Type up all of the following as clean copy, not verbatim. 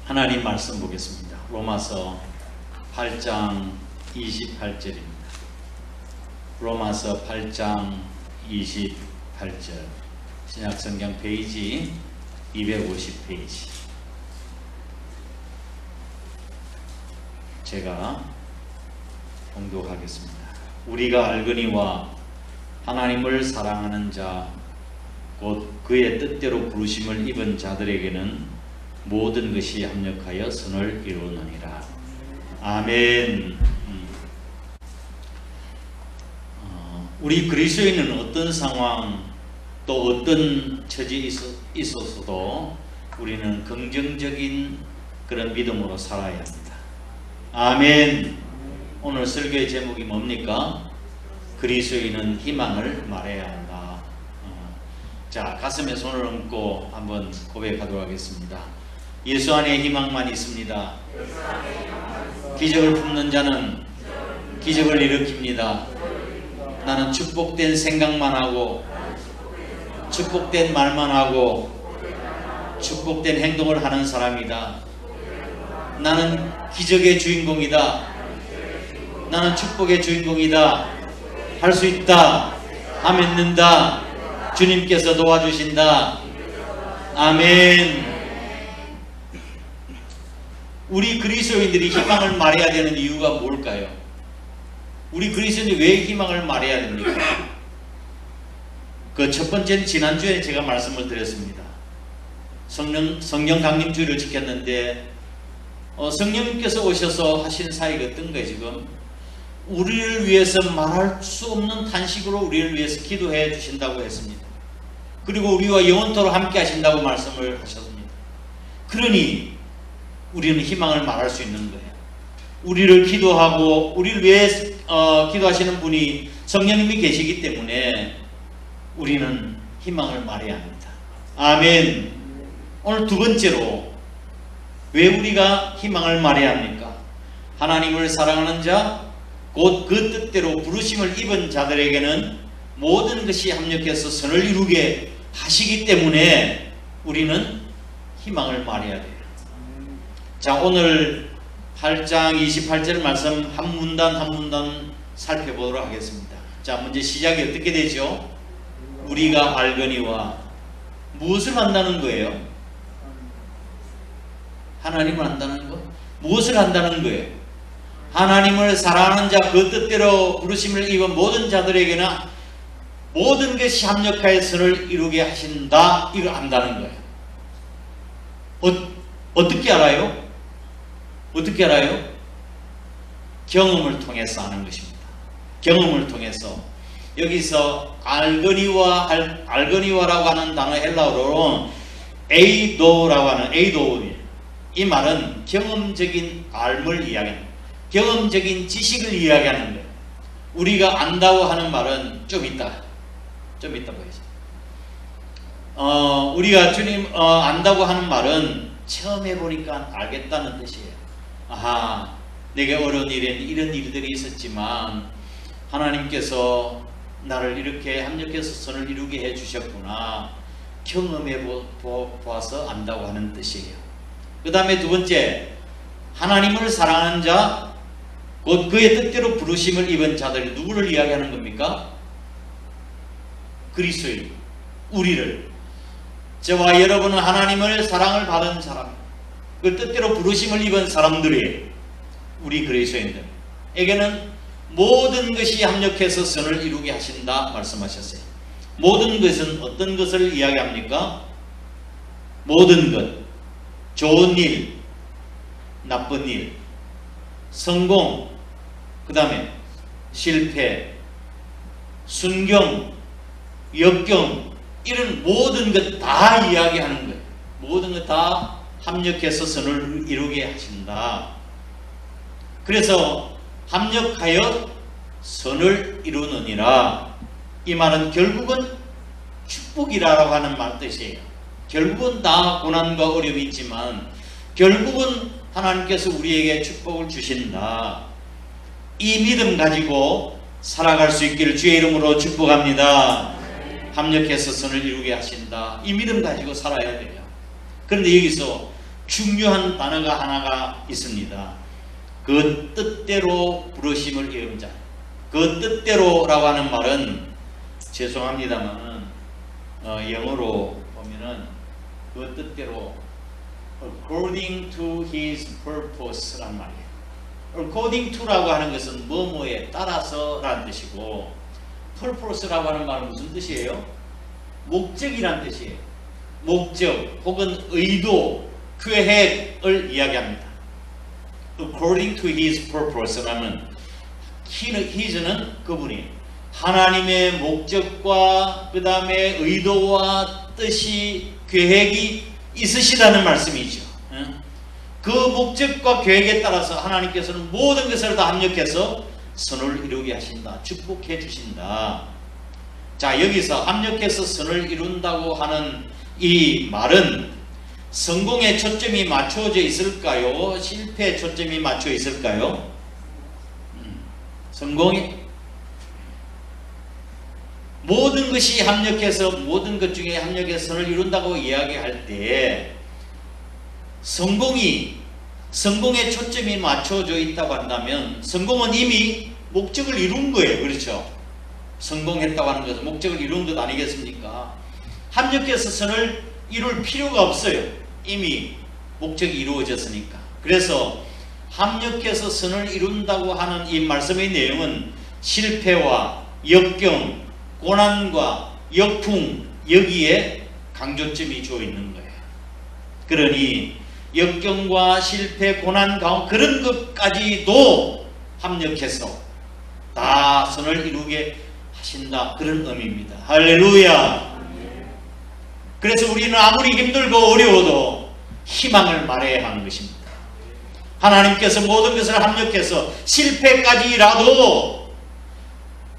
하나님 말씀 보겠습니다. 로마서 8장 28절입니다. 로마서 8장 28절 신약성경 페이지 250페이지 제가 봉독하겠습니다. 우리가 알거니와 하나님을 사랑하는 자 곧 그의 뜻대로 부르심을 입은 자들에게는 모든 것이 합력하여 선을 이루느니라. 아멘. 우리 그리스도인은 어떤 상황 또 어떤 처지에 있어서도 우리는 긍정적인 그런 믿음으로 살아야 합니다. 아멘. 오늘 설교의 제목이 뭡니까? 그리스도인은 희망을 말해야 한다. 자, 가슴에 손을 얹고 한번 고백하도록 하겠습니다. 예수 안에 희망만 있습니다. 기적을 품는 자는 기적을 일으킵니다. 나는 축복된 생각만 하고 축복된 말만 하고 축복된 행동을 하는 사람이다. 나는 기적의 주인공이다. 나는 축복의 주인공이다. 할 수 있다. 하면 는다. 주님께서 도와주신다. 아멘. 우리 그리스도인들이 희망을 말해야 되는 이유가 뭘까요? 우리 그리스도인이 왜 희망을 말해야 됩니까? 그 첫 번째는 지난주에 제가 말씀을 드렸습니다. 성령 강림주의를 지켰는데 성령님께서 오셔서 하신 사역이 어떤 거예요? 지금 우리를 위해서 말할 수 없는 탄식으로 우리를 위해서 기도해 주신다고 했습니다. 그리고 우리와 영원토록 함께 하신다고 말씀을 하셨습니다. 그러니 우리는 희망을 말할 수 있는 거예요. 우리를 기도하고 우리를 위해 기도하시는 분이 성령님이 계시기 때문에 우리는 희망을 말해야 합니다. 아멘. 오늘 두 번째로 왜 우리가 희망을 말해야 합니까? 하나님을 사랑하는 자 곧 그 뜻대로 부르심을 입은 자들에게는 모든 것이 합력해서 선을 이루게 하시기 때문에 우리는 희망을 말해야 돼요. 자, 오늘 8장 28절 말씀 한 문단 한 문단 살펴보도록 하겠습니다. 자, 먼저 시작이 어떻게 되죠? 우리가 알거니와 무엇을 안다는 거예요? 하나님을 안다는 거? 무엇을 안다는 거예요? 하나님을 사랑하는 자 그 뜻대로 부르심을 입은 모든 자들에게는 모든 것이 합력하여 선을 이루게 하신다. 이걸 안다는 거예요. 어떻게 알아요? 어떻게 알아요? 경험을 통해서 아는 것입니다. 경험을 통해서. 여기서 알거니와라고 하는 단어 헬라어로는 에이도라고 하는 에이도입니다. 이 말은 경험적인 알을 이야기합니다. 경험적인 지식을 이야기하는 거예요. 우리가 안다고 하는 말은 좀 있다 보이죠. 우리가 주님 안다고 하는 말은 처음 해보니까 알겠다는 뜻이에요. 아하, 내게 어려운 일에는 이런 일들이 있었지만 하나님께서 나를 이렇게 합력해서 선을 이루게 해주셨구나. 경험해 보아서 안다고 하는 뜻이에요. 그 다음에 두 번째, 하나님을 사랑하는 자 곧 그의 뜻대로 부르심을 입은 자들, 누구를 이야기하는 겁니까? 그리스도인, 우리를. 저와 여러분은 하나님을 사랑을 받은 사람, 그 뜻대로 부르심을 입은 사람들이 우리 그리스도인들에게는 모든 것이 합력해서 선을 이루게 하신다 말씀하셨어요. 모든 것은 어떤 것을 이야기합니까? 모든 것, 좋은 일, 나쁜 일, 성공, 그 다음에 실패, 순경, 역경, 이런 모든 것 다 이야기하는 거예요. 모든 것 다 합력해서 선을 이루게 하신다. 그래서 합력하여 선을 이루느니라. 이 말은 결국은 축복이라고 하는 말 뜻이에요. 결국은 다 고난과 어려움이 있지만 결국은 하나님께서 우리에게 축복을 주신다. 이 믿음 가지고 살아갈 수 있기를 주의 이름으로 축복합니다. 합력해서 선을 이루게 하신다. 이 믿음 가지고 살아야 돼요. 그런데 여기서 중요한 단어가 하나가 있습니다. 그 뜻대로 부르심을 입은 자. 그 뜻대로라고 하는 말은 죄송합니다만은 영어로 보면은 그 뜻대로 according to his purpose란 말이에요. according to라고 하는 것은 뭐뭐에 따라서라는 뜻이고 purpose라고 하는 말은 무슨 뜻이에요? 목적이란 뜻이에요. 목적 혹은 의도, 계획을 이야기합니다. according to his purpose라면 his는 그분이 하나님의 목적과 그 다음에 의도와 뜻이 계획이 있으시다는 말씀이죠. 그 목적과 계획에 따라서 하나님께서는 모든 것을 다 합력해서 선을 이루게 하신다. 축복해 주신다. 자, 여기서 합력해서 선을 이룬다고 하는 이 말은 성공에 초점이 맞춰져 있을까요? 실패에 초점이 맞춰 있을까요? 성공에 모든 것이 합력해서 모든 것 중에 합력해서 선을 이룬다고 이야기할 때 성공에 초점이 맞춰져 있다고 한다면 성공은 이미 목적을 이룬 거예요. 그렇죠? 성공했다고 하는 것은 목적을 이룬 것 아니겠습니까? 합력해서 선을 이룰 필요가 없어요. 이미 목적이 이루어졌으니까. 그래서 합력해서 선을 이룬다고 하는 이 말씀의 내용은 실패와 역경, 고난과 역풍 여기에 강조점이 주어 있는 거예요. 그러니 역경과 실패, 고난, 그런 것까지도 합력해서 다 선을 이루게 하신다. 그런 의미입니다. 할렐루야. 그래서 우리는 아무리 힘들고 어려워도 희망을 말해야 하는 것입니다. 하나님께서 모든 것을 합력해서 실패까지라도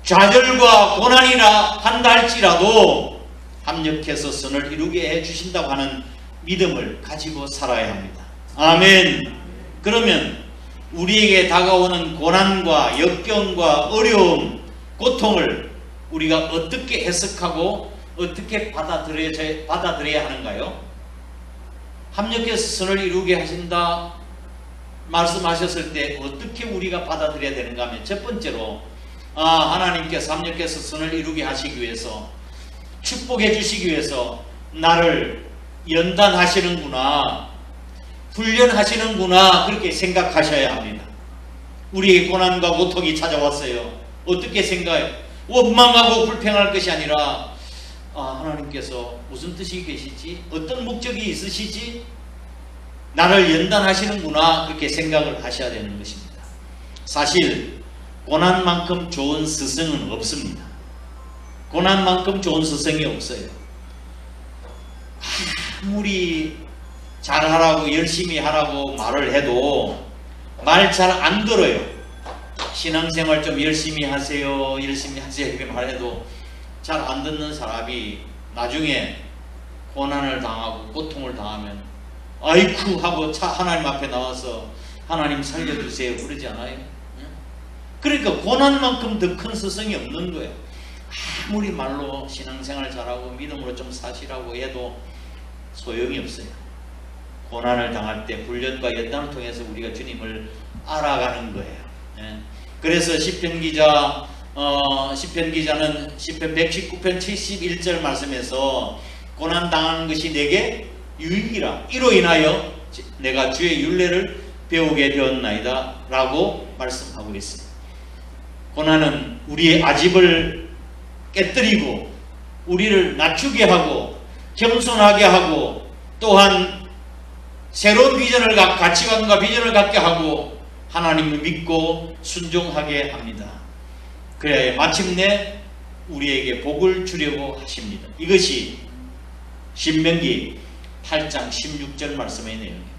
좌절과 고난이라 한다 할지라도 합력해서 선을 이루게 해주신다고 하는 믿음을 가지고 살아야 합니다. 아멘. 그러면 우리에게 다가오는 고난과 역경과 어려움, 고통을 우리가 어떻게 해석하고 어떻게 받아들여야 하는가요? 합력해서 선을 이루게 하신다 말씀하셨을 때 어떻게 우리가 받아들여야 되는가 하면 첫 번째로 하나님께서 합력해서 선을 이루게 하시기 위해서 축복해 주시기 위해서 나를 연단하시는구나, 훈련하시는구나, 그렇게 생각하셔야 합니다. 우리의 고난과 고통이 찾아왔어요. 어떻게 생각해요? 원망하고 불평할 것이 아니라 하나님께서 무슨 뜻이 계시지? 어떤 목적이 있으시지? 나를 연단하시는구나, 그렇게 생각을 하셔야 되는 것입니다. 사실 고난만큼 좋은 스승은 없습니다. 고난만큼 좋은 스승이 없어요. 아무리 잘하라고 열심히 하라고 말을 해도 말 잘 안 들어요. 신앙생활 좀 열심히 하세요, 열심히 하세요 이렇게 말해도 잘 안 듣는 사람이 나중에 고난을 당하고 고통을 당하면 아이쿠 하고 하나님 앞에 나와서 하나님 살려주세요 그러지 않아요? 그러니까 고난만큼 더 큰 스승이 없는 거예요. 아무리 말로 신앙생활 잘하고 믿음으로 좀 사시라고 해도 소용이 없어요. 고난을 당할 때 훈련과 연단을 통해서 우리가 주님을 알아가는 거예요. 그래서 시편 기자는 시편 119편 71절 말씀에서 고난 당하는 것이 내게 유익이라, 이로 인하여 내가 주의 율례를 배우게 되었나이다 라고 말씀하고 있습니다. 고난은 우리의 아집을 깨뜨리고 우리를 낮추게 하고 겸손하게 하고 또한 새로운 비전을 가치관과 비전을 갖게 하고 하나님을 믿고 순종하게 합니다. 그래야 마침내 우리에게 복을 주려고 하십니다. 이것이 신명기 8장 16절 말씀의 내용입니다.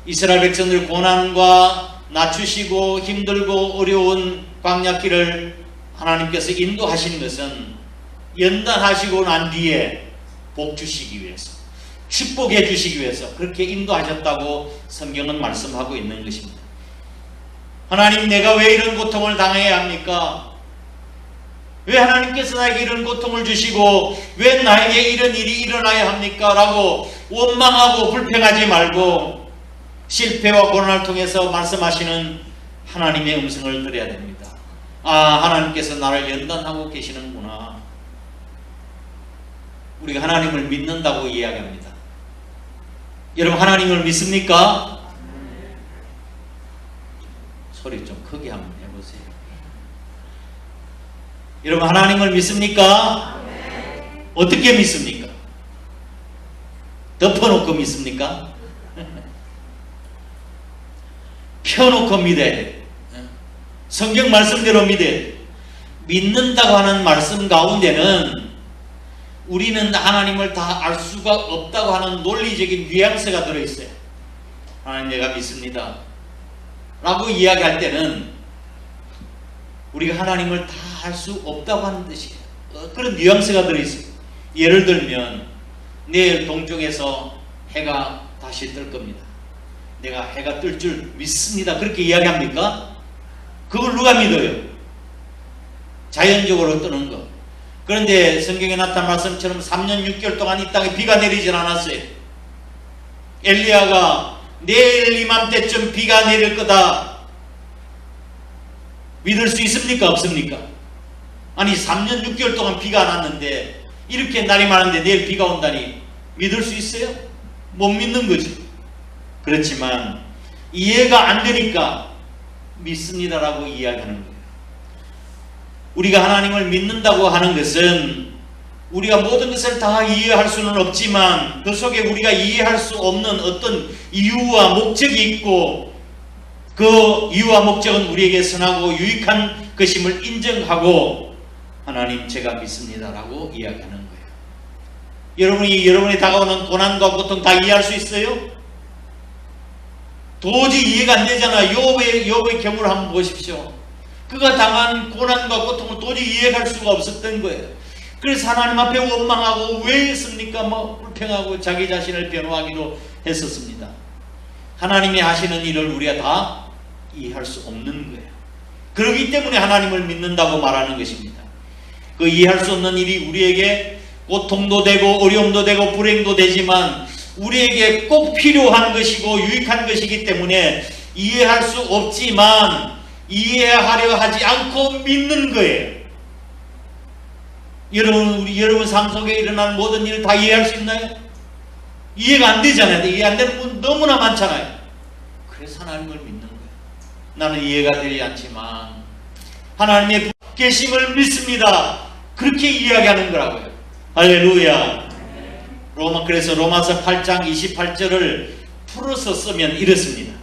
이스라엘 백성들 고난과 낮추시고 힘들고 어려운 광야길을 하나님께서 인도하신 것은 연단하시고 난 뒤에 복 주시기 위해서, 축복해 주시기 위해서 그렇게 인도하셨다고 성경은 말씀하고 있는 것입니다. 하나님, 내가 왜 이런 고통을 당해야 합니까? 왜 하나님께서 나에게 이런 고통을 주시고 왜 나에게 이런 일이 일어나야 합니까? 라고 원망하고 불평하지 말고 실패와 고난을 통해서 말씀하시는 하나님의 음성을 들어야 됩니다. 아, 하나님께서 나를 연단하고 계시는구나. 우리가 하나님을 믿는다고 이야기합니다. 여러분, 하나님을 믿습니까? 소리 좀 크게 한번 해보세요. 여러분, 하나님을 믿습니까? 어떻게 믿습니까? 덮어놓고 믿습니까? 펴놓고 믿어야 돼요. 성경 말씀대로 믿어야 돼요. 믿는다고 하는 말씀 가운데는 우리는 하나님을 다 알 수가 없다고 하는 논리적인 뉘앙스가 들어있어요. 하나님, 내가 믿습니다 라고 이야기할 때는 우리가 하나님을 다 알 수 없다고 하는 뜻이에요. 그런 뉘앙스가 들어있어요. 예를 들면 내일 동쪽에서 해가 다시 뜰 겁니다. 내가 해가 뜰 줄 믿습니다. 그렇게 이야기합니까? 그걸 누가 믿어요? 자연적으로 뜨는 거. 그런데 성경에 나타난 말씀처럼 3년 6개월 동안 이 땅에 비가 내리질 않았어요. 엘리야가 내일 이맘때쯤 비가 내릴 거다 믿을 수 있습니까? 없습니까? 아니, 3년 6개월 동안 비가 안 왔는데 이렇게 날이 많은데 내일 비가 온다니 믿을 수 있어요? 못 믿는 거지. 그렇지만 이해가 안 되니까 믿습니다라고 이야기하는 거예요. 우리가 하나님을 믿는다고 하는 것은 우리가 모든 것을 다 이해할 수는 없지만 그 속에 우리가 이해할 수 없는 어떤 이유와 목적이 있고 그 이유와 목적은 우리에게 선하고 유익한 것임을 인정하고 하나님, 제가 믿습니다라고 이야기하는 거예요. 여러분이 다가오는 고난과 고통 다 이해할 수 있어요? 도저히 이해가 안 되잖아요. 욥의 경우를 한번 보십시오. 그가 당한 고난과 고통을 도저히 이해할 수가 없었던 거예요. 그래서 하나님 앞에 원망하고 왜 했습니까? 불평하고 자기 자신을 변호하기도 했었습니다. 하나님이 하시는 일을 우리가 다 이해할 수 없는 거예요. 그렇기 때문에 하나님을 믿는다고 말하는 것입니다. 그 이해할 수 없는 일이 우리에게 고통도 되고 어려움도 되고 불행도 되지만 우리에게 꼭 필요한 것이고 유익한 것이기 때문에 이해할 수 없지만 이해하려 하지 않고 믿는 거예요. 여러분 삶 속에 일어나는 모든 일을 다 이해할 수 있나요? 이해가 안 되잖아요. 이해 안 되는 분 너무나 많잖아요. 그래서 하나님을 믿는 거예요. 나는 이해가 되지 않지만 하나님의 계심을 믿습니다. 그렇게 이야기하는 거라고요. 할렐루야. 그래서 로마서 8장 28절을 풀어서 쓰면 이렇습니다.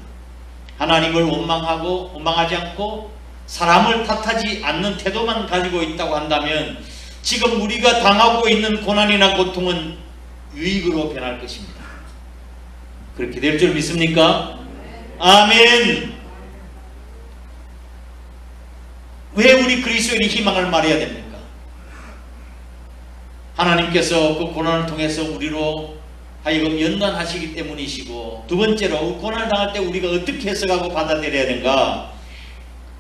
하나님을 원망하지 않고 사람을 탓하지 않는 태도만 가지고 있다고 한다면 지금 우리가 당하고 있는 고난이나 고통은 유익으로 변할 것입니다. 그렇게 될 줄 믿습니까? 아멘. 왜 우리 그리스도인이 희망을 말해야 됩니까? 하나님께서 그 고난을 통해서 우리로 하여금 연단하시기 때문이시고, 두 번째로 고난을 당할 때 우리가 어떻게 해석하고 받아들여야 되는가?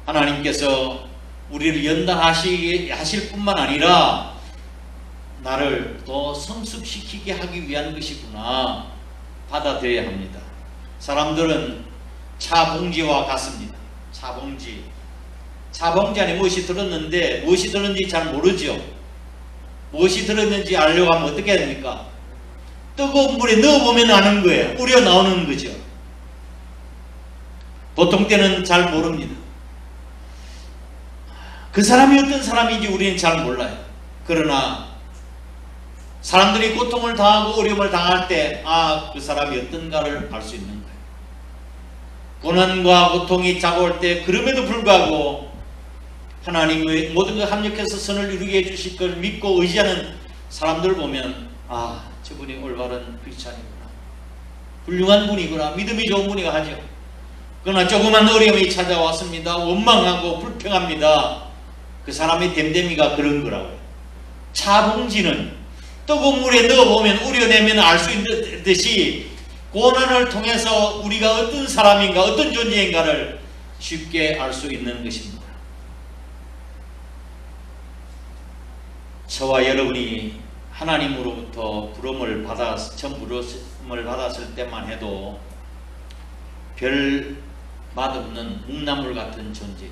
하나님께서 우리를 연단하실 뿐만 아니라 나를 더 성숙시키게 하기 위한 것이구나 받아들여야 합니다. 사람들은 차 봉지와 같습니다. 차 봉지 안에 무엇이 들었는데 무엇이 들었는지 잘 모르죠. 무엇이 들었는지 알려고 하면 어떻게 해야 됩니까? 뜨거운 물에 넣어보면 아는 거예요. 우려 나오는 거죠. 보통 때는 잘 모릅니다. 그 사람이 어떤 사람인지 우리는 잘 몰라요. 그러나 사람들이 고통을 당하고 어려움을 당할 때 그 사람이 어떤가를 알 수 있는 거예요. 고난과 고통이 다가올 때 그럼에도 불구하고 하나님의 모든 걸 합력해서 선을 이루게 해주실 걸 믿고 의지하는 사람들 보면 저분이 올바른 크리스찬이구나, 훌륭한 분이구나, 믿음이 좋은 분이가 하죠. 그러나 조그만 어려움이 찾아왔습니다. 원망하고 불평합니다. 그 사람의 됨됨이가 그런 거라고요. 차 봉지는 뜨거운 물에 넣어보면 우려내면 알 수 있는 듯이 고난을 통해서 우리가 어떤 사람인가 어떤 존재인가를 쉽게 알 수 있는 것입니다. 저와 여러분이 하나님으로부터 부름을 받아 처음 말씀을 받았을 때만 해도 별 맛없는 묵나물 같은 존재.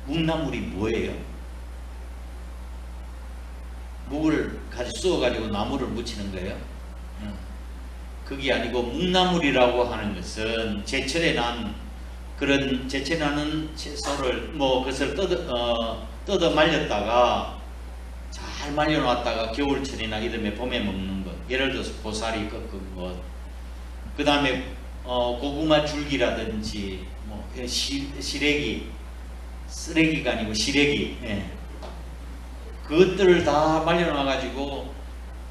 묵나물이 뭐예요? 묵을 써가지고 나무를 묻히는 거예요? 그게 아니고 묵나물이라고 하는 것은 제철에 난 그런 제철에 나는 채소를 그것을 뜯어 말렸다가 잘 말려놨다가 겨울철이나 이듬해 봄에 먹는 것. 예를 들어서 고사리 꺾은 것. 그 다음에 고구마 줄기라든지 시래기, 쓰레기가 아니고 시래기. 그것들을 다 말려놔가지고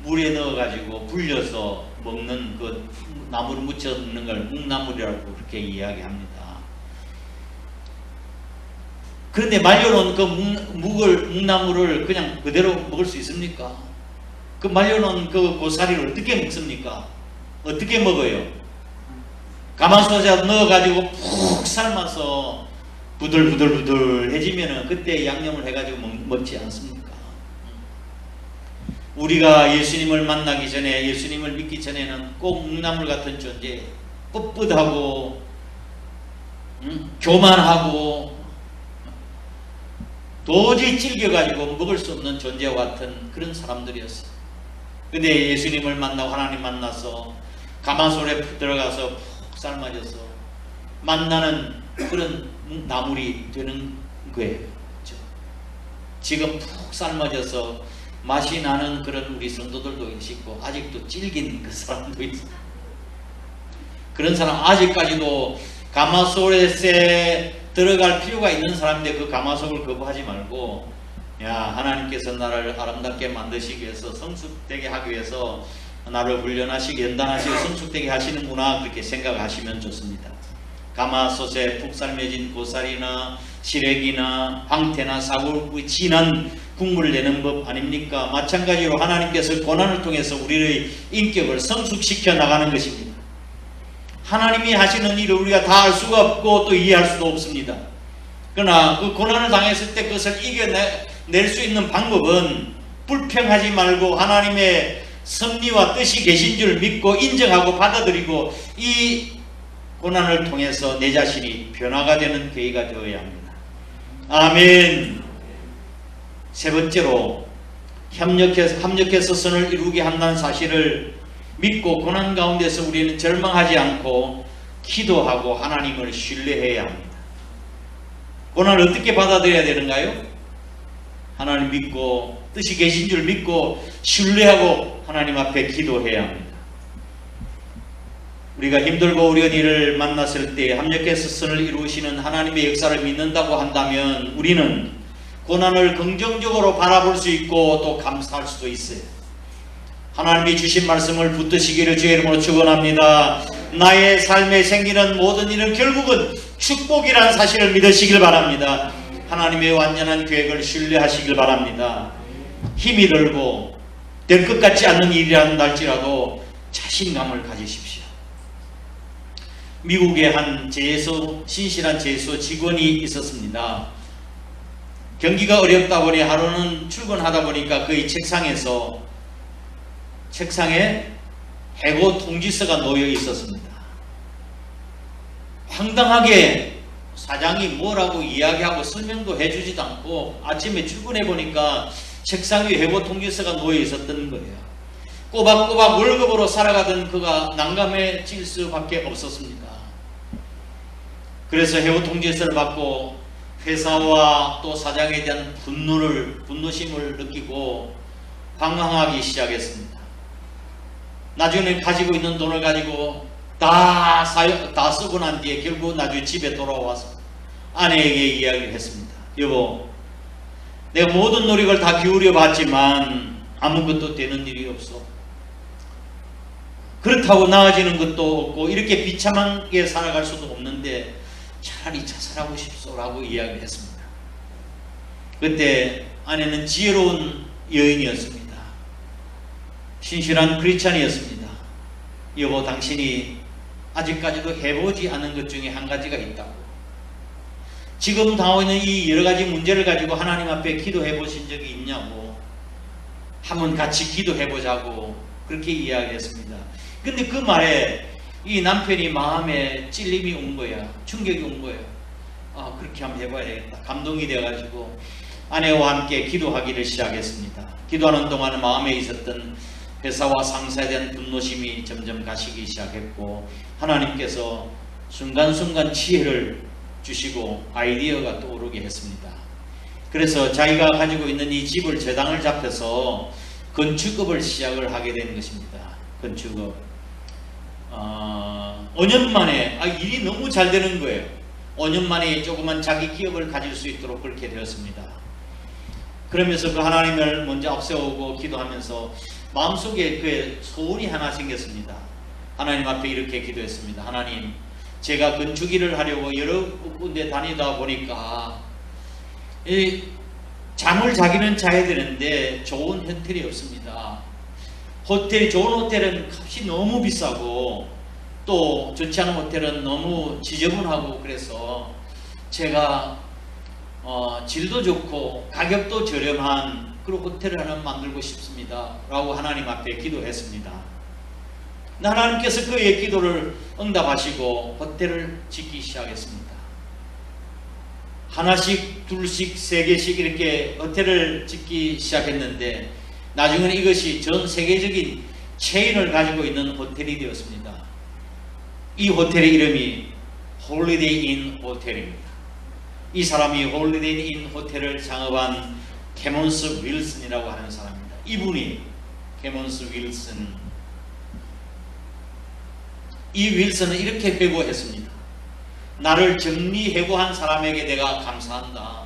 물에 넣어가지고 불려서 먹는 그 나무를 묻혀 먹는 걸 묵나물이라고 그렇게 이야기합니다. 그런데 말려놓은 그 묵나물을 그냥 그대로 먹을 수 있습니까? 그 말려놓은 그 고사리를 어떻게 먹습니까? 어떻게 먹어요? 가마솥에 넣어가지고 푹 삶아서 부들부들해지면은 그때 양념을 해가지고 먹지 않습니까? 우리가 예수님을 만나기 전에, 예수님을 믿기 전에는 꼭 묵나물 같은 존재, 뻣뻣하고 교만하고 도저히 질겨가지고 먹을 수 없는 존재와 같은 그런 사람들이었어요. 근데 예수님을 만나고 하나님 만나서 가마솥에 들어가서 푹 삶아져서 만나는 그런 나물이 되는 거예요. 그렇죠? 지금 푹 삶아져서 맛이 나는 그런 우리 성도들도 계시고 아직도 질긴 그 사람도 있어요. 그런 사람 아직까지도 가마솥에 들어갈 필요가 있는 사람인데 그 가마솥을 거부하지 말고, 야, 하나님께서 나를 아름답게 만드시기 위해서 성숙되게 하기 위해서 나를 훈련하시기, 연단하시고 성숙되게 하시는구나, 그렇게 생각하시면 좋습니다. 가마솥에 푹 삶아진 고사리나 시래기나 황태나 사골국이 진한 국물을 내는 법 아닙니까? 마찬가지로 하나님께서 고난을 통해서 우리의 인격을 성숙시켜 나가는 것입니다. 하나님이 하시는 일을 우리가 다 알 수가 없고 또 이해할 수도 없습니다. 그러나 그 고난을 당했을 때 그것을 이겨낼 수 있는 방법은 불평하지 말고 하나님의 섭리와 뜻이 계신 줄 믿고 인정하고 받아들이고 이 고난을 통해서 내 자신이 변화가 되는 계기가 되어야 합니다. 아멘. 세 번째로 합력해서 선을 이루게 한다는 사실을 믿고 고난 가운데서 우리는 절망하지 않고 기도하고 하나님을 신뢰해야 합니다. 고난을 어떻게 받아들여야 되는가요? 하나님 믿고 뜻이 계신 줄 믿고 신뢰하고 하나님 앞에 기도해야 합니다. 우리가 힘들고 어려운 일을 만났을 때 합력해서 선을 이루시는 하나님의 역사를 믿는다고 한다면 우리는 고난을 긍정적으로 바라볼 수 있고 또 감사할 수도 있어요. 하나님이 주신 말씀을 붙드시기를 주의 이름으로 축원합니다. 나의 삶에 생기는 모든 일은 결국은 축복이라는 사실을 믿으시길 바랍니다. 하나님의 완전한 계획을 신뢰하시길 바랍니다. 힘이 들고 될 것 같지 않는 일이라는 할지라도 자신감을 가지십시오. 미국에 한 신실한 제소 직원이 있었습니다. 경기가 어렵다 보니 하루는 출근하다 보니까 그의 책상에 해고 통지서가 놓여 있었습니다. 황당하게 사장이 뭐라고 이야기하고 설명도 해주지도 않고 아침에 출근해 보니까 책상 위에 해고 통지서가 놓여 있었던 거예요. 꼬박꼬박 월급으로 살아가던 그가 난감해질 수밖에 없었습니다. 그래서 해고 통지서를 받고 회사와 또 사장에 대한 분노심을 느끼고 방황하기 시작했습니다. 나중에 가지고 있는 돈을 가지고 다 쓰고 난 뒤에 결국 나중에 집에 돌아와서 아내에게 이야기를 했습니다. 여보, 내가 모든 노력을 다 기울여 봤지만 아무것도 되는 일이 없어. 그렇다고 나아지는 것도 없고 이렇게 비참하게 살아갈 수도 없는데 차라리 자살하고 싶소라고 이야기를 했습니다. 그때 아내는 지혜로운 여인이었습니다. 신실한 크리스찬이었습니다. 여보, 당신이 아직까지도 해보지 않은 것 중에 한 가지가 있다고. 지금 당하고 있는 이 여러 가지 문제를 가지고 하나님 앞에 기도해 보신 적이 있냐고. 한번 같이 기도해 보자고 그렇게 이야기했습니다. 근데 그 말에 이 남편이 마음에 찔림이 온 거야. 충격이 온 거야. 아, 그렇게 한번 해봐야 되겠다. 감동이 되어가지고 아내와 함께 기도하기를 시작했습니다. 기도하는 동안 마음에 있었던 회사와 상사에 대한 분노심이 점점 가시기 시작했고, 하나님께서 순간순간 지혜를 주시고 아이디어가 떠오르게 했습니다. 그래서 자기가 가지고 있는 이 집을 재당을 잡혀서 건축업을 시작을 하게 된 것입니다. 건축업. 5년 만에 일이 너무 잘 되는 거예요. 5년 만에 조그만 자기 기업을 가질 수 있도록 그렇게 되었습니다. 그러면서 그 하나님을 먼저 앞세우고 기도하면서 마음속에 그 소원이 하나 생겼습니다. 하나님 앞에 이렇게 기도했습니다. 하나님, 제가 건축일을 하려고 여러 군데 다니다 보니까 잠을 자기는 자야 되는데 좋은 호텔이 없습니다. 좋은 호텔은 값이 너무 비싸고 또 좋지 않은 호텔은 너무 지저분하고, 그래서 제가 질도 좋고 가격도 저렴한 그런 호텔을 하나 만들고 싶습니다 라고 하나님 앞에 기도했습니다. 하나님께서 그의 기도를 응답하시고 호텔을 짓기 시작했습니다. 하나씩, 둘씩, 세 개씩 이렇게 호텔을 짓기 시작했는데 나중에는 이것이 전 세계적인 체인을 가지고 있는 호텔이 되었습니다. 이 호텔의 이름이 홀리데이 인 호텔입니다. 이 사람이 홀리데이 인 호텔을 창업한 캐먼스 윌슨이라고 하는 사람입니다. 이분이 캐먼스 윌슨. 이 윌슨은 이렇게 회고했습니다. 나를 정리해고한 사람에게 내가 감사한다.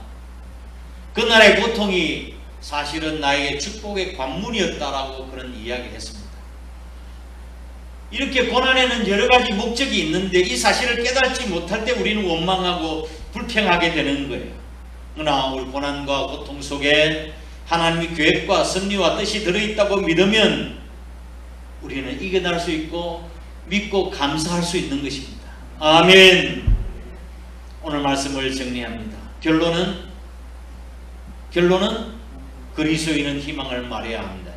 그날의 고통이 사실은 나에게 축복의 관문이었다라고 그런 이야기를 했습니다. 이렇게 고난에는 여러 가지 목적이 있는데 이 사실을 깨닫지 못할 때 우리는 원망하고 불평하게 되는 거예요. 그러나 우리 고난과 고통 속에 하나님의 계획과 섭리와 뜻이 들어있다고 믿으면 우리는 이겨낼 수 있고 믿고 감사할 수 있는 것입니다. 아멘. 오늘 말씀을 정리합니다. 결론은 그리스도인은 희망을 말해야 합니다.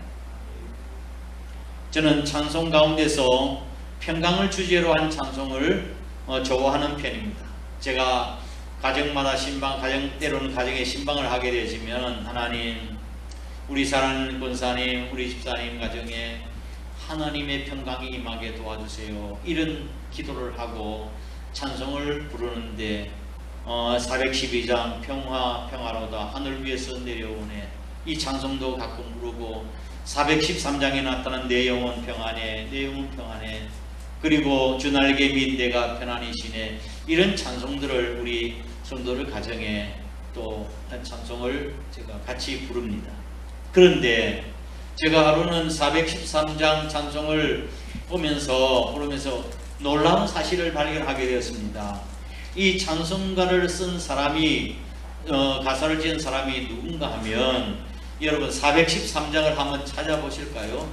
저는 찬송 가운데서 평강을 주제로 한 찬송을 좋아하는 편입니다. 제가 가정마다 때로는 가정에 신방을 하게 되지면 하나님, 우리 사랑하는 권사님, 우리 집사님 가정에 하나님의 평강이 임하게 도와주세요. 이런 기도를 하고 찬송을 부르는데 412장 평화로다 하늘 위에서 내려오네, 이 찬송도 가끔 부르고 413장에 나타난 내 영혼 평안해, 내 영혼 평안해, 그리고 주 날개 및 내가 편안히시네, 이런 찬송들을 우리 성도들 가정에 또 찬송을 제가 같이 부릅니다. 그런데 제가 하루는 413장 찬송을 부르면서 놀라운 사실을 발견하게 되었습니다. 이 찬송가를 쓴 사람이 가사를 지은 사람이 누군가 하면 여러분 413장을 한번 찾아보실까요?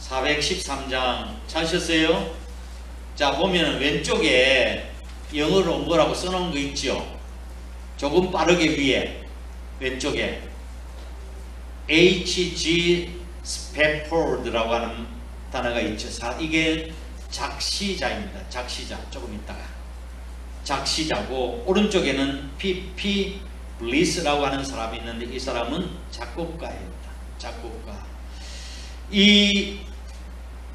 413장 찾으셨어요? 자, 보면 왼쪽에 영어로 뭐라고 써놓은 거 있죠? 조금 빠르게 위에 왼쪽에 H.G. 스패포드라고 하는 단어가 있죠. 이게 작시자입니다. 작시자. 조금 있다가 작시자고, 오른쪽에는 P.P. 블리스라고 하는 사람이 있는데 이 사람은 작곡가입니다. 작곡가. 이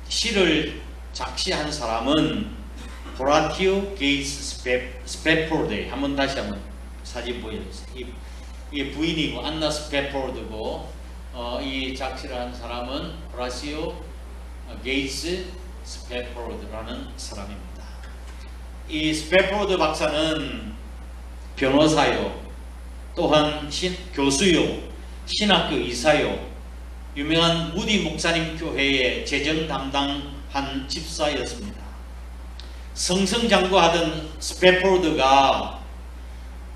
시를 작시한 사람은 호라티오 게이츠 스패포드. 다시 한번 사진 보여주세요. 이게 부인이고 안나 스패포드고, 이 작시를 한 사람은 호라시오 게이츠 스패포드라는 사람입니다. 이 스패포드 박사는 변호사요, 또한 교수요, 신학교 이사요, 유명한 무디 목사님 교회의 재정 담당한 집사였습니다. 성성장구하던 스패포드가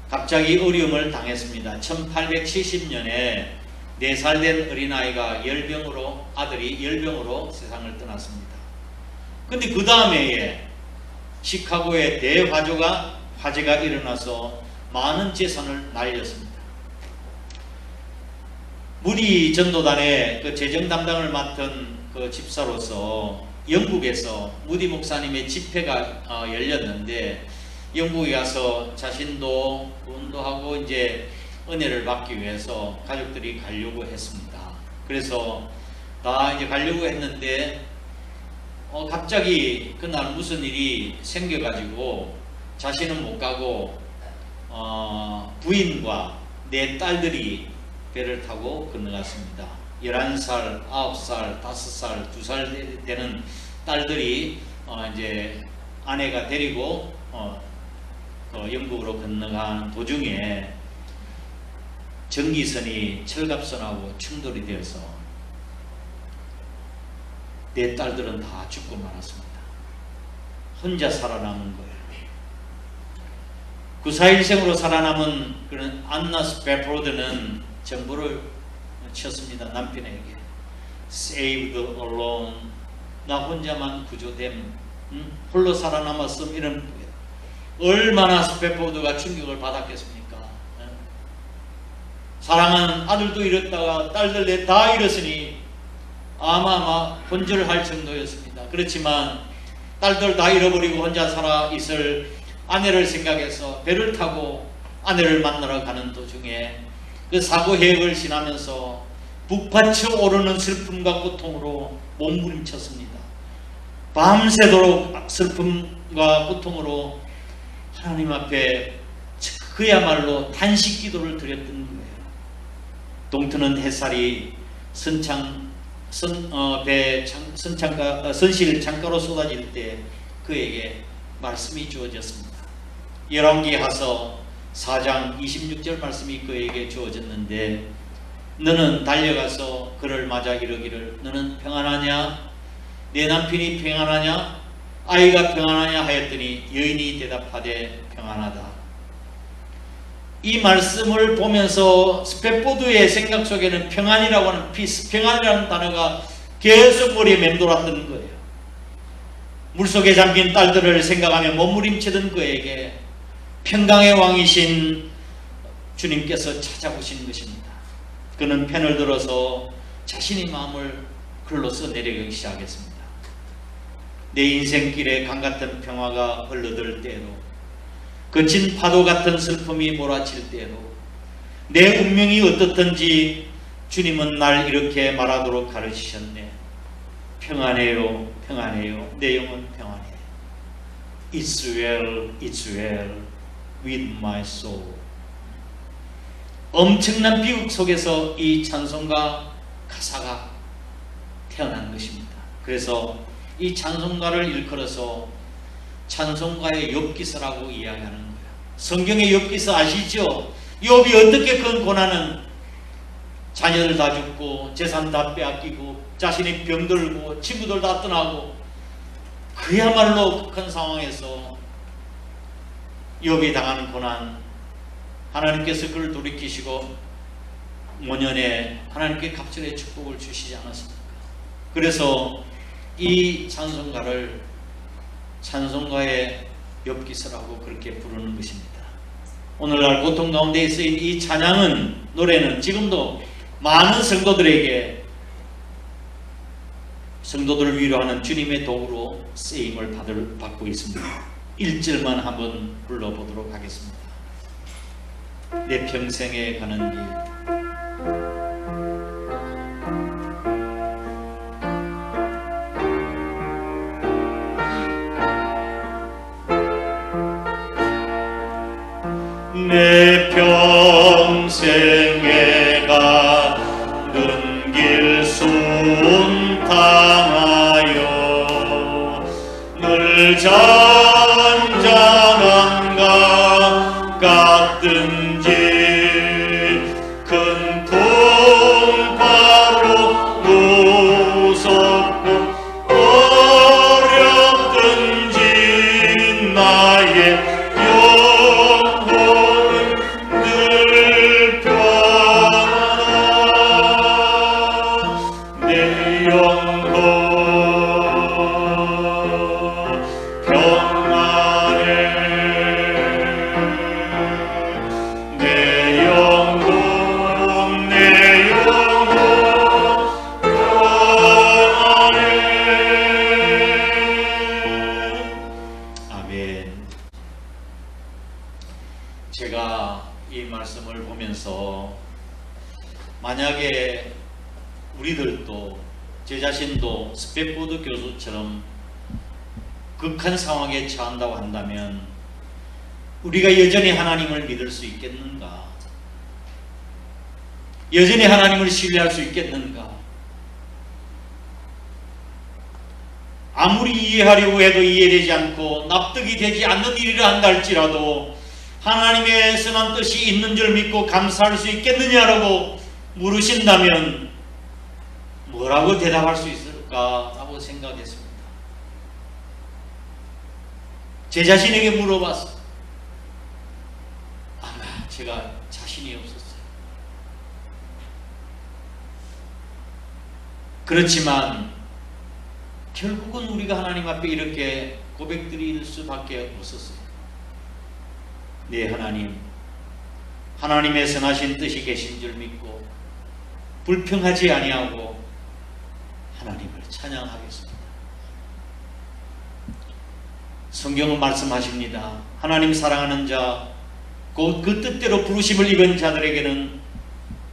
갑자기 어려움을 당했습니다. 1870년에 4살 된 어린아이가 아들이 열병으로 세상을 떠났습니다. 근데 그 다음에 시카고에 화재가 일어나서 많은 재산을 날렸습니다. 무디 전도단의 그 재정 담당을 맡은 그 집사로서 영국에서 무디 목사님의 집회가 열렸는데 영국에 가서 자신도 운동하고 이제 은혜를 받기 위해서 가족들이 가려고 했습니다. 그래서 다 이제 가려고 했는데 갑자기 그날 무슨 일이 생겨가지고 자신은 못 가고 부인과 네 딸들이 배를 타고 건너갔습니다. 11살, 9살, 5살, 2살 되는 딸들이 이제 아내가 데리고 영국으로 건너간 도중에 전기선이 철갑선하고 충돌이 되어서 네 딸들은 다 죽고 말았습니다. 혼자 살아남은 거예요. 구사일생으로 살아남은 그런 안나 스페포드는 정보를 쳤습니다. 남편에게 saved alone, 나 혼자만 구조됨, 홀로 살아남았음. 이런 얼마나 스페포드가 충격을 받았겠습니까? 사랑하는 아들도 잃었다가 딸들 넷 다 잃었으니 아마 혼절할 정도였습니다. 그렇지만 딸들 다 잃어버리고 혼자 살아 있을 아내를 생각해서 배를 타고 아내를 만나러 가는 도중에 그 사고 해역을 지나면서 북받쳐 오르는 슬픔과 고통으로 몸부림쳤습니다. 밤새도록 슬픔과 고통으로 하나님 앞에 그야말로 단식 기도를 드렸던 거예요. 동트는 햇살이 선실 창가로 쏟아질 때 그에게 말씀이 주어졌습니다. 열왕기하서 4장 26절 말씀이 그에게 주어졌는데, 너는 달려가서 그를 맞아 이르기를 너는 평안하냐? 내 남편이 평안하냐? 아이가 평안하냐 하였더니 여인이 대답하되 평안하다. 이 말씀을 보면서 스페포드의 생각 속에는 평안이라고 하는 피스, 평안이라는 단어가 계속 머리에 맴돌았던 거예요. 물속에 잠긴 딸들을 생각하며 몸부림치던 그에게 평강의 왕이신 주님께서 찾아오신 것입니다. 그는 펜을 들어서 자신의 마음을 글로써 내려가기 시작했습니다. 내 인생길에 강같은 평화가 흘러들 때로, 거친 파도 같은 슬픔이 몰아칠 때로, 내 운명이 어떻든지 주님은 날 이렇게 말하도록 가르치셨네. 평안해요, 평안해요. 내 영혼 평안해. It's well, it's well with my soul. 엄청난 비극 속에서 이 찬송가 가사가 태어난 것입니다. 그래서 이 찬송가를 일컬어서 찬송가의 욥기서라고 이야기하는 거예요. 성경의 욥기서 아시죠? 욥이 어떻게 큰 고난은 자녀들 다 죽고 재산 다 빼앗기고 자신이 병들고 친구들 다 떠나고 그야말로 극한 상황에서 욥이 당하는 고난, 하나님께서 그를 돌이키시고 5년에 하나님께 갑절의 축복을 주시지 않았습니까? 그래서 이 찬송가를 찬송가의 욥기서라고 그렇게 부르는 것입니다. 오늘날 고통 가운데 쓰인 이 찬양은, 노래는 지금도 많은 성도들에게, 성도들을 위로하는 주님의 도구로 쓰임을 받고 있습니다. 1절만 한번 불러보도록 하겠습니다. 내 평생에 가는 길. 내 평생에 가는 길 순탕하여 늘 잔잔한가 같든지 큰 풍파로 무섭고 어렵든지 나의 제가 이 말씀을 보면서 만약에 우리들도 제 자신도 스펙보드 교수처럼 극한 상황에 처한다고 한다면 우리가 여전히 하나님을 믿을 수 있겠는가? 여전히 하나님을 신뢰할 수 있겠는가? 아무리 이해하려고 해도 이해되지 않고 납득이 되지 않는 일이라 한다 할지라도 하나님의 선한 뜻이 있는 줄 믿고 감사할 수 있겠느냐라고 물으신다면 뭐라고 대답할 수 있을까라고 생각했습니다. 제 자신에게 물어봤어요. 아마 제가 자신이 없었어요. 그렇지만 결국은 우리가 하나님 앞에 이렇게 고백드릴 수밖에 없었어요. 네, 하나님, 하나님의 선하신 뜻이 계신 줄 믿고 불평하지 아니하고 하나님을 찬양하겠습니다. 성경은 말씀하십니다. 하나님 사랑하는 자, 곧 그 뜻대로 부르심을 입은 자들에게는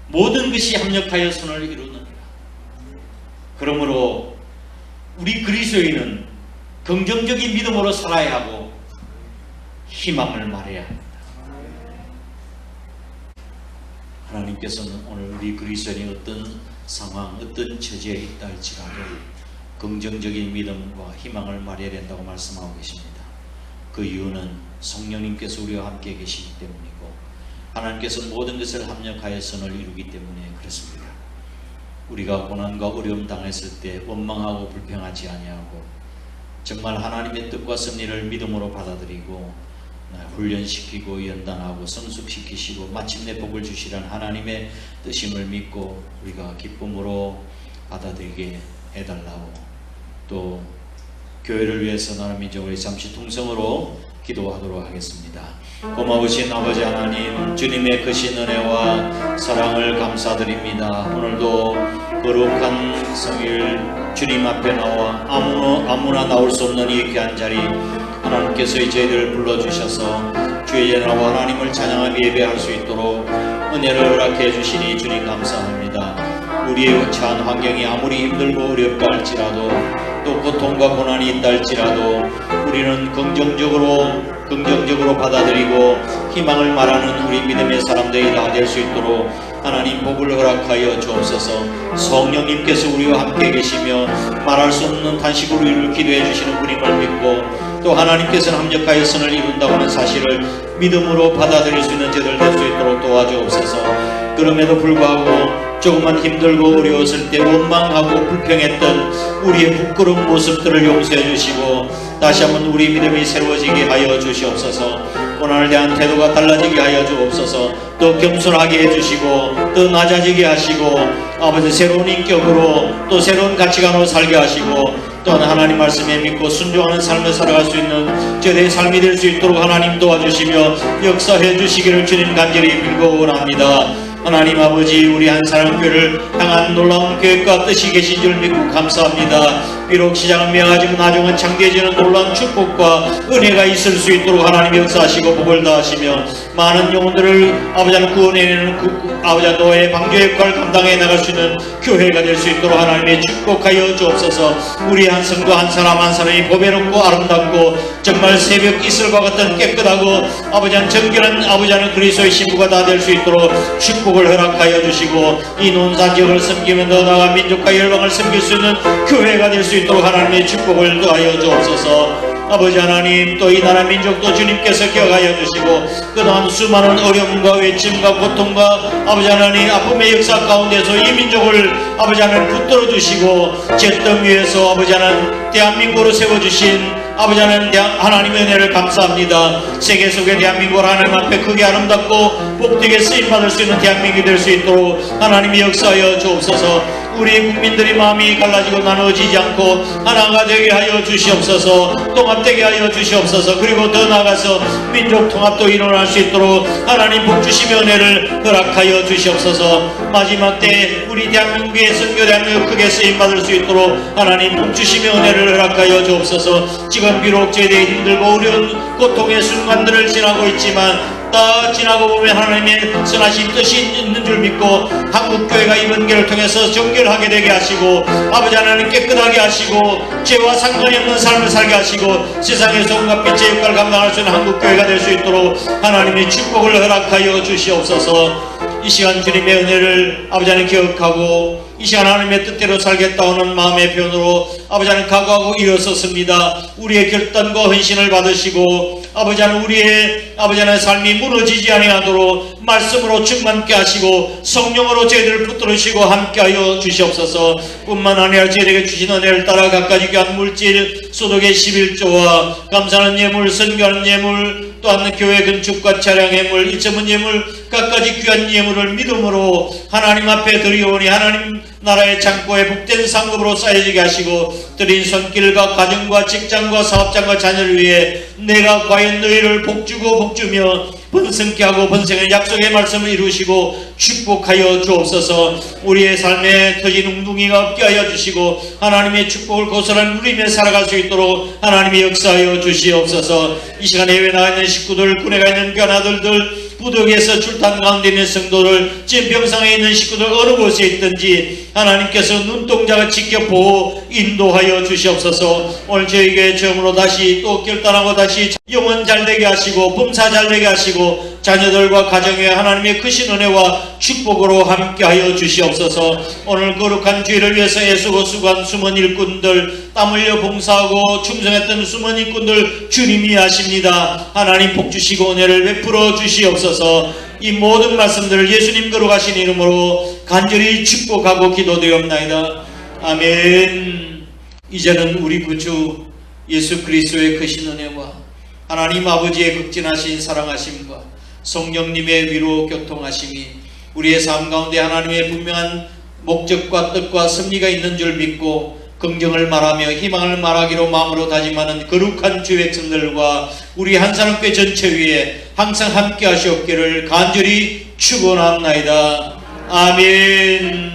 모든 것이 합력하여 선을 이루느니라. 그러므로 우리 그리스도인은 긍정적인 믿음으로 살아야 하고 희망을 말해야 합니다. 하나님께서는 오늘 우리 그리스도인이 어떤 상황, 어떤 처지에 있다 할지라도 긍정적인 믿음과 희망을 말해야 된다고 말씀하고 계십니다. 그 이유는 성령님께서 우리와 함께 계시기 때문이고 하나님께서 모든 것을 합력하여 선을 이루기 때문에 그렇습니다. 우리가 고난과 어려움 당했을 때 원망하고 불평하지 아니하고 정말 하나님의 뜻과 섭리를 믿음으로 받아들이고 훈련시키고 연단하고 성숙시키시고 마침내 복을 주시란 하나님의 뜻임을 믿고 우리가 기쁨으로 받아들이게 해달라고, 또 교회를 위해서 나라 민족을 잠시 통성으로 기도하도록 하겠습니다. 고마우신 아버지 하나님, 주님의 크신 은혜와 사랑을 감사드립니다. 오늘도 거룩한 성일 주님 앞에 나와 아무나 나올 수 없는 이 귀한 자리 하나님께서 저희들을 불러주셔서 주의 예나와 하나님을 찬양하며 예배할 수 있도록 은혜를 허락해 주시니 주님 감사합니다. 우리의 처한 환경이 아무리 힘들고 어렵다 할지라도 또 고통과 고난이 있다 할지라도 우리는 긍정적으로 받아들이고 희망을 말하는 우리 믿음의 사람들이 다 될 수 있도록 하나님 복을 허락하여 주옵소서. 성령님께서 우리와 함께 계시며 말할 수 없는 탄식으로 우리를 기도해 주시는 분임을 믿고 또 하나님께서는 합력하여 선을 이룬다고 하는 사실을 믿음으로 받아들일 수 있는 저들 될 수 있도록 도와주옵소서. 그럼에도 불구하고 조금만 힘들고 어려웠을 때 원망하고 불평했던 우리의 부끄러운 모습들을 용서해 주시고 다시 한번 우리 믿음이 새로워지게 하여 주시옵소서. 고난을 대한 태도가 달라지게 하여 주옵소서. 또 겸손하게 해주시고 또 낮아지게 하시고 아버지 새로운 인격으로 또 새로운 가치관으로 살게 하시고 또한 하나님 말씀에 믿고 순종하는 삶을 살아갈 수 있는 저희의 삶이 될 수 있도록 하나님 도와주시며 역사해 주시기를 주님 간절히 빌고 원합니다. 하나님 아버지, 우리 한사람교회를 향한 놀라운 계획과 뜻이 계신 줄 믿고 감사합니다. 비록 시작은 명하지만 나중은 창대해지는 놀라운 축복과 은혜가 있을 수 있도록 하나님 역사하시고 복을 다하시며 많은 영혼들을 아버지 하나님 구원해내는 아버지 하나님 너의 방주 역할을 감당해 나갈 수 있는 교회가 될 수 있도록 하나님의 축복하여 주옵소서. 우리 한 성도 한 사람 한 사람이 보배롭고 아름답고 정말 새벽 이슬과 같은 깨끗하고 아버지 하나님 정결한 아버지 하나님 그리스도의 신부가 다 될 수 있도록 축복을 허락하여 주시고 이 논산 지역을 섬기며 더 나아가 민족과 열방을 섬길 수 있는 교회가 될 수 있도록 하나님의 축복을 더하여 주옵소서. 아버지 하나님, 또 이 나라 민족도 주님께서 기억하여 주시고 그동안 수많은 어려움과 외침과 고통과 아버지 하나님 아픔의 역사 가운데서 이 민족을 아버지 하나님 붙들어 주시고 잿더미 위에서 아버지 하나님 대한민국으로 세워주신 아버지 하나님의 은혜를 감사합니다. 세계 속의 대한민국 하나님 앞에 크게 아름답고 복되게 쓰임받을 수 있는 대한민국이 될 수 있도록 하나님이 역사하여 주옵소서. 우리 국민들이 마음이 갈라지고 나눠지지 않고 하나가 되게 하여 주시옵소서. 통합되게 하여 주시옵소서. 그리고 더 나아가서 민족 통합도 일어날 수 있도록 하나님 복 주시며 은혜를 허락하여 주시옵소서. 마지막 때 우리 대한민국의 선교 대한민국 크게 쓰임받을 수 있도록 하나님 복 주시며 은혜를 허락하여 주옵소서. 지금 비록 저희들이 힘들고 어려운 고통의 순간들을 지나고 있지만 다 지나고 보면 하나님의 선하신 뜻이 있는 줄 믿고 한국교회가 이번 기회를 통해서 정결하게 되게 하시고 아버지 하나님 깨끗하게 하시고 죄와 상관이 없는 삶을 살게 하시고 세상에서 온갖 빛의 역할을 감당할 수 있는 한국교회가 될 수 있도록 하나님의 축복을 허락하여 주시옵소서. 이 시간 주님의 은혜를 아버지 하나님 기억하고 이 시간 하나님의 뜻대로 살겠다는 마음의 표현으로 아버지 하나님 각오하고 일어섰습니다. 우리의 결단과 헌신을 받으시고 아버지 하나님 우리의 아버지 하나님 삶이 무너지지 아니하도록 말씀으로 충만케 하시고 성령으로 저희들을 붙들으시고 함께하여 주시옵소서. 뿐만 아니라 저희에게 주신 은혜를 따라 각가지 귀한 물질 소득의 11조와 감사하는 예물 선교하는 예물 또한 교회 건축과 차량 예물 이점은 예물 각가지 귀한 예물을 믿음으로 하나님 앞에 드리오니 하나님 나라의 창고에 복된 상급으로 쌓여지게 하시고 드린 손길과 가정과 직장과 사업장과 자녀를 위해 내가 과연 너희를 복주고 복주며 번성케 하고 번성의 약속의 말씀을 이루시고 축복하여 주옵소서. 우리의 삶에 터진 웅둥이가 없게 하여 주시고 하나님의 축복을 고스란히 누리며 살아갈 수 있도록 하나님이 역사하여 주시옵소서. 이 시간에 해외 나가 있는 식구들 군에 가 있는 교나들들 부덕에서 출탄 가운데 있는 성도들 찐병상에 있는 식구들 어느 곳에 있든지 하나님께서 눈동자가 지켜보호 인도하여 주시옵소서. 오늘 저에게 처음으로 다시 또 결단하고 다시 영혼 잘되게 하시고 범사 잘되게 하시고 자녀들과 가정에 하나님의 크신 은혜와 축복으로 함께하여 주시옵소서. 오늘 거룩한 주일을 위해서 애쓰고 수고한 숨은 일꾼들 땀 흘려 봉사하고 충성했던 숨은 일꾼들 주님이 아십니다. 하나님 복 주시고 은혜를 베풀어 주시옵소서. 이 모든 말씀들을 예수님 거룩하신 이름으로 간절히 축복하고 기도드리옵나이다. 아멘. 이제는 우리 구주 예수 그리스도의 크신 은혜와 하나님 아버지의 극진하신 사랑하심과 성령님의 위로 교통하심이 우리의 삶 가운데 하나님의 분명한 목적과 뜻과 섭리가 있는 줄 믿고 긍정을 말하며 희망을 말하기로 마음으로 다짐하는 거룩한 주 백성들과 우리 한사람교회 전체 위에 항상 함께 하시옵기를 간절히 축원합나이다. 아멘.